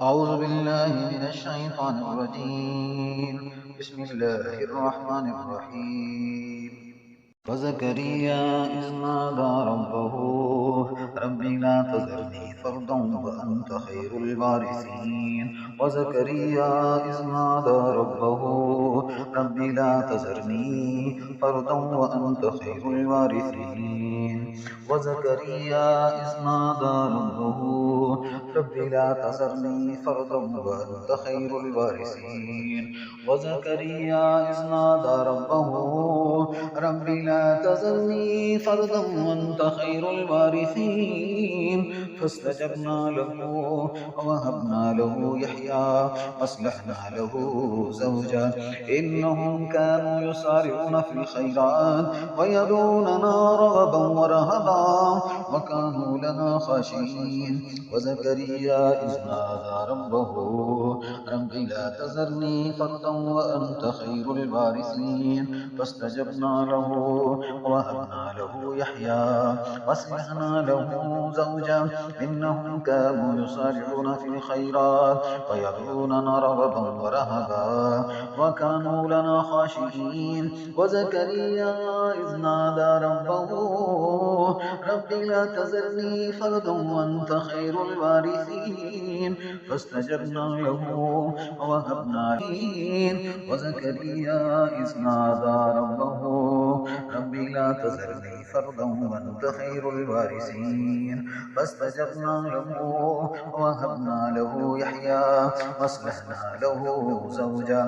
أعوذ بالله من الشيطان الرجيم. بسم الله الرحمن الرحيم. وزكريا إذ نادى ربه رب لا تذرني فردا وأنت خير الوارثين. وزكريا إذ نادى ربه رب لا تذرني فردا وأنت خير الوارثين. وزكريا إذ نادى ربه رب لا تذرني فردا وأنت خير الوارثين. وزكريا إذ نادى ربه رب لا تذرني فردا وأنت خير الوارثين. فاستجبنا له ووهبنا له يحيى وأصلحنا له زوجا إنهم كانوا يسارعون في الخيرات ويدعوننا رغبا ورهبا وكانوا لنا خاشعين. وزكريا إذ نادى ربه رب لا تذرني فردا وأنت خير الوارثين. فاستجبنا له ووهبنا له يحيى وأصلحنا له زوجا إنهم كانوا يسارعون في الخيرات ويدعوننا رغبا ورهبا وكانوا لنا خاشعين. وزكريا إذ نادى ربه رب لا تذرني فردا وأنت خير الوارثين. فاستجبنا له ووهبنا له. وزكريا إذ نادى ربه رب لا تذرني فردا وأنت خير الوارثين. فاستجبنا له ووهبنا له يحيى وأصلحنا له زوجا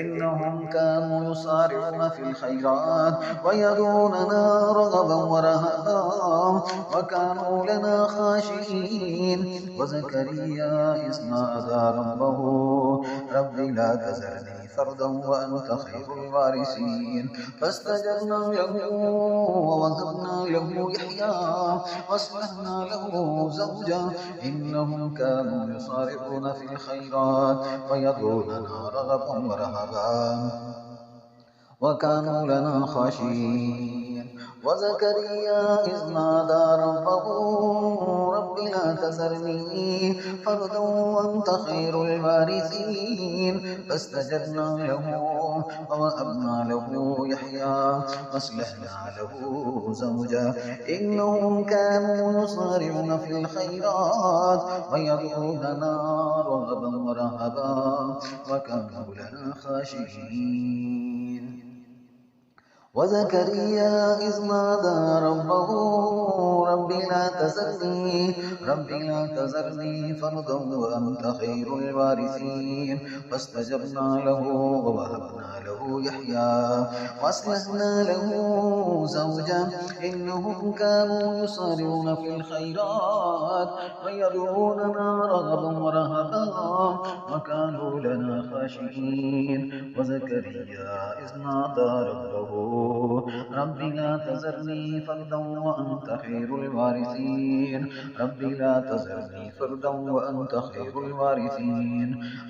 إنهم كانوا يسارعون في الخيرات ويدعوننا رغبا ورهبا وكانوا لنا خاشعين. وزكريا إذ نادى ربه رب لا تذرني فردا وأنت خير الوارثين. فاستجبنا له ووهبنا له يحيى وأصلحنا له زوجا إنهم كانوا يسارعون في الخيرات ويدعوننا رغبا ورهبا وكانوا لنا خاشعين. وزكريا إذ نادى ربه رب لا تذرني فردا وأنت خير الوارثين. فاستجبنا له ووهبنا له يحيى وأصلحنا له زوجا إنهم كانوا يسارعون في الخيرات ويدعوننا رغبا ورهبا وكانوا لنا خاشعين. وزكريا إذ نادى ربه رب لا تذرني فردا وأنت خير الوارثين. فاستجبنا له ووهبنا له يحيى وأصلحنا له زوجا إنهم كانوا يسارعون في الخيرات ويدعوننا رغبا ورهبا وكانوا لنا خاشعين. وزكريا إذ نادى ربه رب لا تذرني فردا وأنت خير الوارثين. رب لا تذرني فردا وأنت خير الوارثين.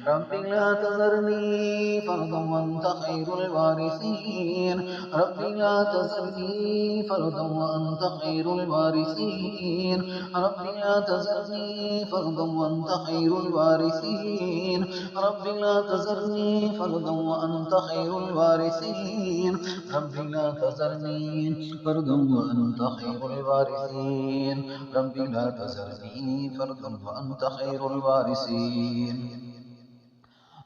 رب لا تذرني فردا وأنت خير الوارثين. رب لا تذرني فردا وأنت خير الوارثين. رب لا تذرني فردا وأنت خير الوارثين. رب لا تذرني فردا وأنت خير الوارثين. رب لا تذرني فردا وأنت خير الوارثين. رب لا تذرني فردا وأنت خير الوارثين.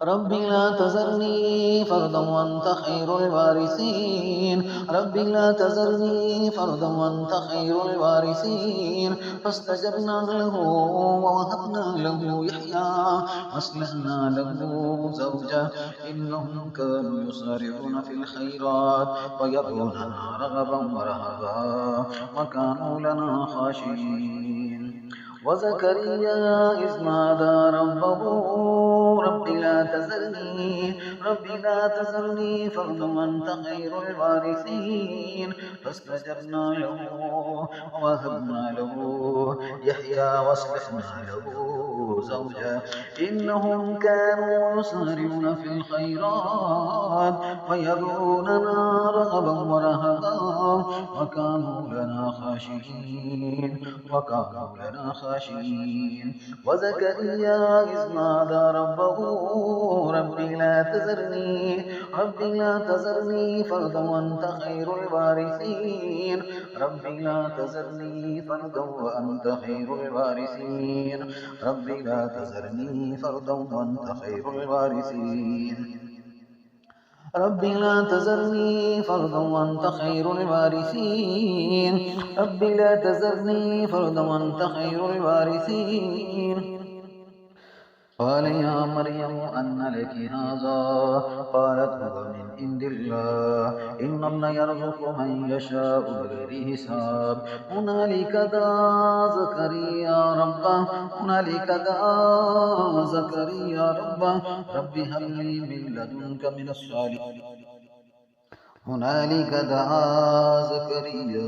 رب لا تذرني فردا وأنت خير الوارثين. رب لا تذرني فردا وأنت خير الوارثين. فاستجبنا له ووهبنا له يحيى وأصلحنا له زوجا إنهم كانوا يسارعون في الخيرات ويدعوننا رغبا ورهبا وكانوا لنا خاشعين. وزكريا إذ نادى ربه رب لا تذرني فردا وأنت خير الوارثين. فاستجبنا له ووهبنا له يحيى وأصلحنا له زوجا إنهم كانوا يسارعون في الخيرات ويدعوننا رغبا ورهبا وكانوا لنا خاشعين وزكريا إذ نادى ربه ربي لا تذرني فردا وأنت خير الوارثين ربي لا تذرني فردا وأنت خير الوارثين ربي لا تذرني فردا وأنت خير الوارثين ربي لا تذرني فردا وأنت خير الوارثين ربي لا تذرني فردا وأنت خير الوارثين قال يا مريم أن لك هذا قالت هو من عند الله إن الله يرزق من يشاء بغير حساب هنالك دعا زكريا ربه رب هب لي من لدنك من الصالحين هنالك دعا زكريا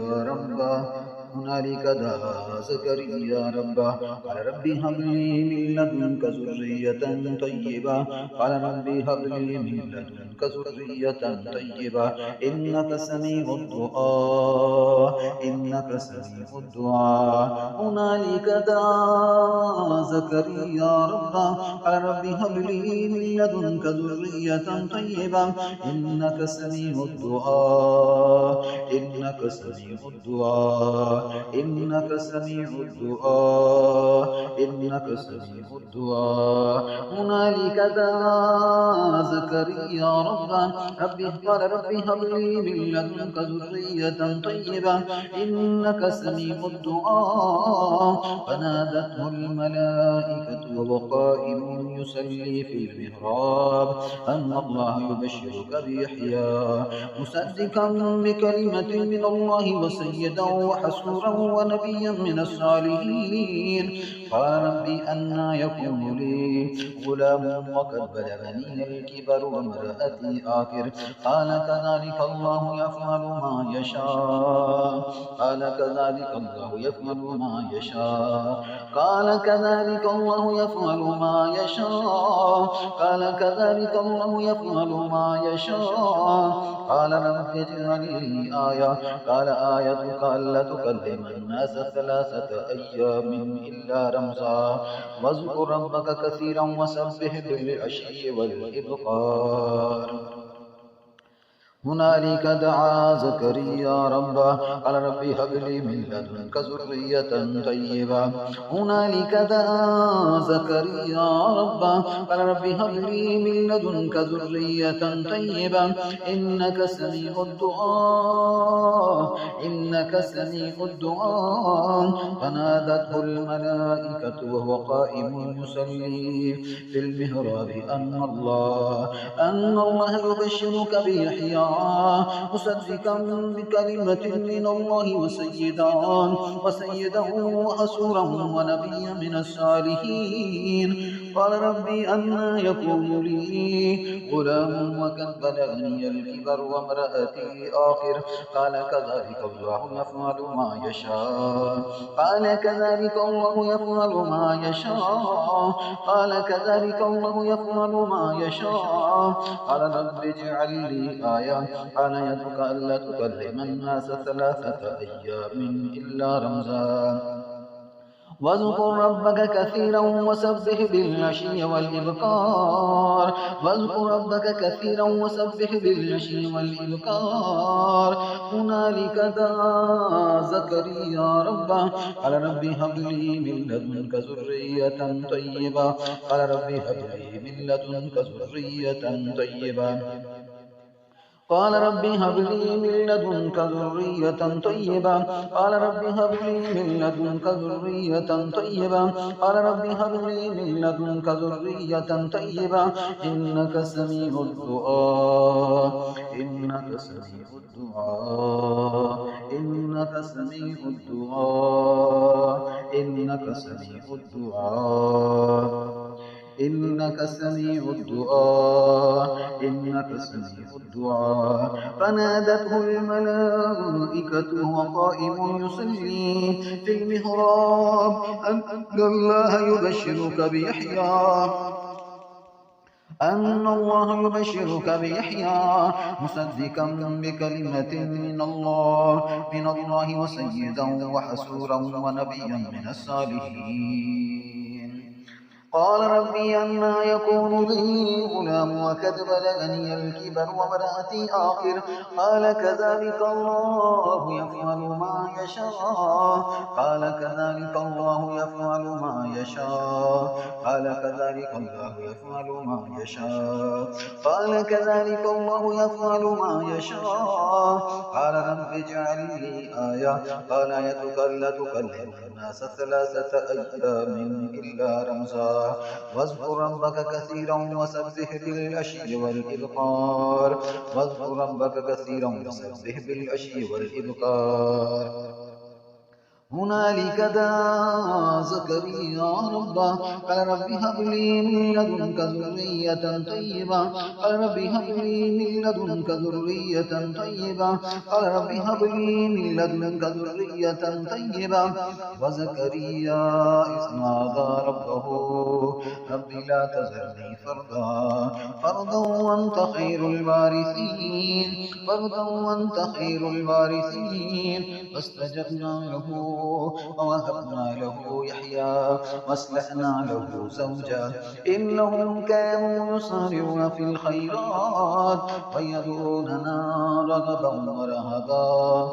ربه قال رب هب لي من لدنك ذرية طيبة إنك سميع الدعاء هنالك دعا زكريا ربه قال رب هب لي من لدنك ذرية طيبة إنك سميع الدعاء هنالك دعا زكريا ربه قال رب هب لي من لدنك ذرية طيبة إنك سميع الدعاء فنادته الملائكة وهو قائم يصلي في المحراب أن الله يبشرك بيحيى مصدقا بكلمة من الله وسيدا وحسورا ونبيا من الصالحين قال ربي أنى يكون لي غلام وقد بلغني الكبر وامرأتي آخر قال كذلك الله يفعل ما يشاء قال كذلك الله يفعل ما يشاء قال رب اجعل لي آية قال آيتك ألا تكلم الناس 3 أيام إلا رمزا واذكر ربك كثيرا وسبح بالعشي والإبكار هنالك دعا زكريا ربه قال رب هب لي من لدنك ذرية طيبة إنك سميع الدعاء فنادته الملائكة وهو قائم يصلي في المحراب أن الله يبشرك بيحيى مصدقا بكلمة من الله وسيدا وحسورا ونبيا من الصالحين قال ربي أنى يكون لي غلام وقد بلغني الكبر وامرأتي آخر قال كذلك الله يفعل ما يشاء قال رب اجعل لي آية قال يدك ألا تكلم الناس 3 أيام إلا رمزا واذكر ربك كثيرا وسبح بالعشي والإبكار هنالك دعا زكريا ربه قال رب هب لي من لدنك ذرية طيبة قال رب هب لي من لدنك ذرية طيبة إنك سميع الدعاء إنك سميع الدعاء إنك سميع الدعاء فنادته الملائكة وهو قائم يصلي في المحراب أن الله يبشرك بيحيى أن الله يبشرك بيحيى مصدقا بكلمة من الله وسيدا وحسورا ونبيا من الصالحين قال ربي أنى يكون لي غلام وقد بلغني الكبر وامرأتي آخر قال كذلك الله يفعل ما يشاء قال كذلك الله يفعل ما يشاء قال كذلك الله يفعل ما يشاء قال كذلك الله يفعل ما يشاء قال رب اجعل لي آية قال آيتك ألا تكلم الناس 3 أيام إلا رمزا واذكر ربك كثيرا وسبح بالعشي والإبكار واذكر ربك كثيرا وسبح بالعشي والإبكار هنالك دعا زكريا ربه قال رب هب لي من لدنك ذرية طيبة قال رب هب لي من لدنك ذرية طيبة قال رب هب لي من لدنك ذرية طيبة وزكريا إذ نادى ربه رب لا تذرني فردا وأنت خير الوارثين وأنت خير الوارثين فاستجبنا له ووهبنا له يحيى واصلحنا له زوجا إنهم كانوا يسارعون في الخيرات ويدعوننا رغبا ورهبا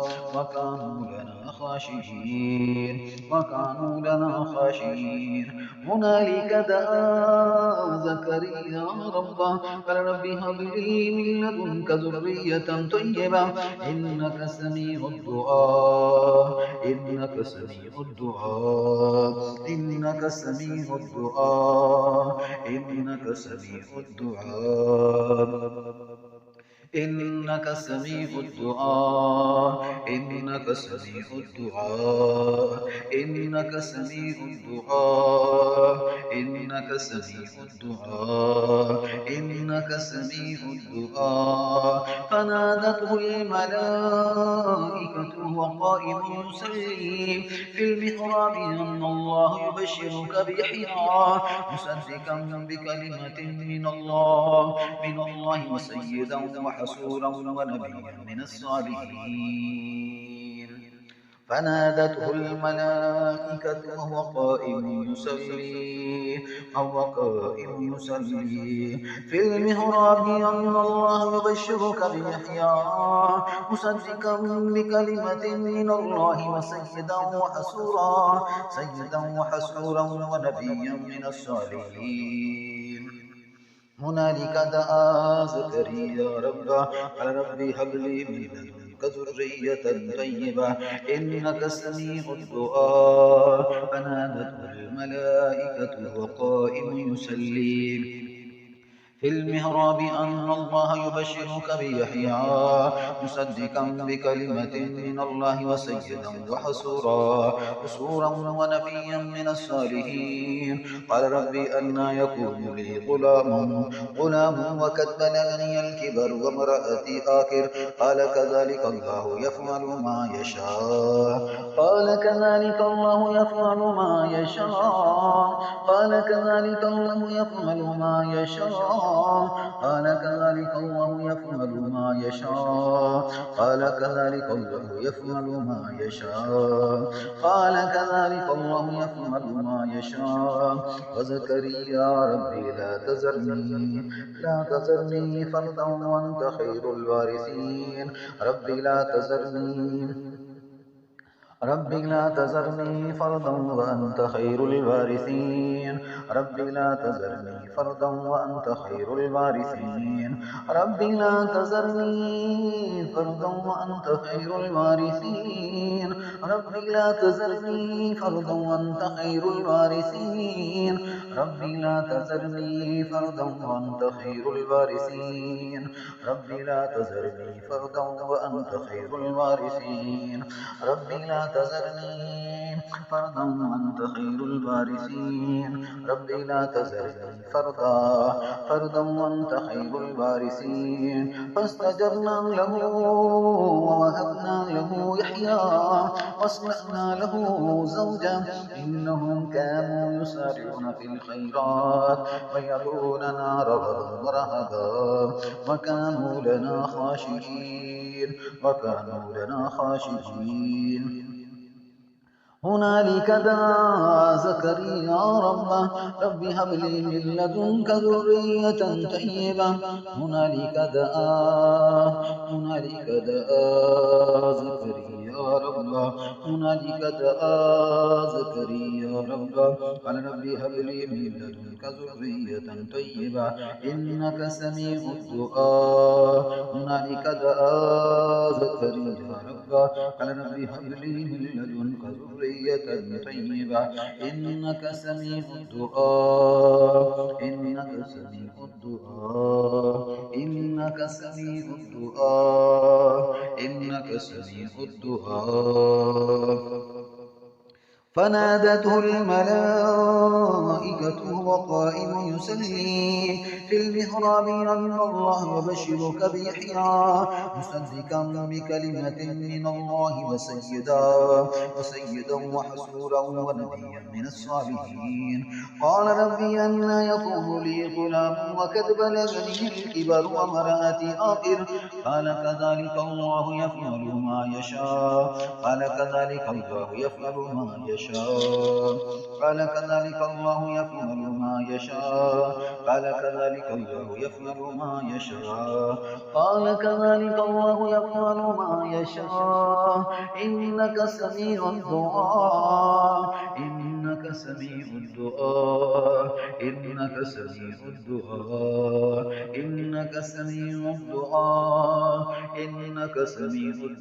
وكانوا لنا خاشعين هنالك دعا زكريا ربه قال رب هب لي من لدنك ذرية طيبة إنك سميع الدعاء إنك سميع الدعاء إنك سميع الدعاء إنك سميع الدعاء إنك سميع الدعاء إنك سميع الدعاء إنك سميع الدعاء إنك سميع الدعاء إنك سميع الدعاء فنادته الملائكة وهو قائم يصلي في المحراب أن الله يبشرك بيحيى مصدقا بكلمة من الله وسيدا وحسورا ونبيا من الصالحين فنادته الملائكة وهو قائم يصلي في المحراب أن الله يبشرك بيحيى مصدقا بكلمة من الله وسيدا وحسورا ونبيا من الصالحين هنالك دعا زكريا ربه قال ربي هب لي من لدنك ذرية طيبة إنك سميع الدعاء فنادته الملائكة وقائم يصلي في المحراب أن الله يبشرك بيحيى مصدقا بكلمة من الله وسيدا وحسورا ونبيا من الصالحين قال ربي أنى يكون لي غلام وقد بلغني الكبر وامرأتي آخر قال كذلك الله يفعل ما يشاء قال كذلك الله يفعل ما يشاء قال كذلك الله يفعل ما يشاء قال كذلك الله يفعل ما يشاء قال كذلك الله يفعل ما يشاء قال كذلك الله يفعل ما يشاء وزكريا ربي لا تذرني فردا وأنت خير الوارثين ربي لا تذرني فردا وأنت خير الوارثين ربي لا تذرني فردا وأنت خير الوارثين ربي لا تذرني فردا وأنت خير الوارثين ربي لا تذرني فردا وأنت خير الوارثين ربي لا تذرني فردا وأنت خير الوارثين ربي لا تذرني فردا وأنت خير الوارثين ربي لا تذرني فردا وأنت خير الوارثين ربي لا تذرني فردا وأنت خير الوارثين فاستجبنا له ووهبنا له يحيى وأصلحنا له زوجا إنهم كانوا يسارعون في الخيرات ويدعوننا رغبا ورهبا وكانوا لنا خاشعين هنالك دعا زكريا رب هب لي من لدنك ذرية طيبة هنالك دعا زكريا ربه قال رب هب لي من لدنك ذرية طيبة إنك سميع الدعاء هنالك دعا زكريا ربه قال رب هب لي من لدنك ذرية طيبة إنك سميع الدعاء إنك سميع الدعاء فنادته الملائكة وهو قائم يصلي في المحراب أن الله يبشرك بيحيى مصدقا بكلمة من الله وسيدا وحسورا ونبيا من الصالحين قال ربي أنى يكون لي غلام وقد بلغني الكبر وامرأتي آخر قال كذلك الله يفعل ما يشاء قال كذلك الله يفعل ما يشاء قال كذلك الله يفعل ما يشاء قال كذلك الله يفعل ما يشاء قال كذلك الله يفعل ما يشاء إنك سميع الدعاء إنك سميع الدعاء إنك سميع الدعاء إنك سميع الدعاء إنك سميع الدعاء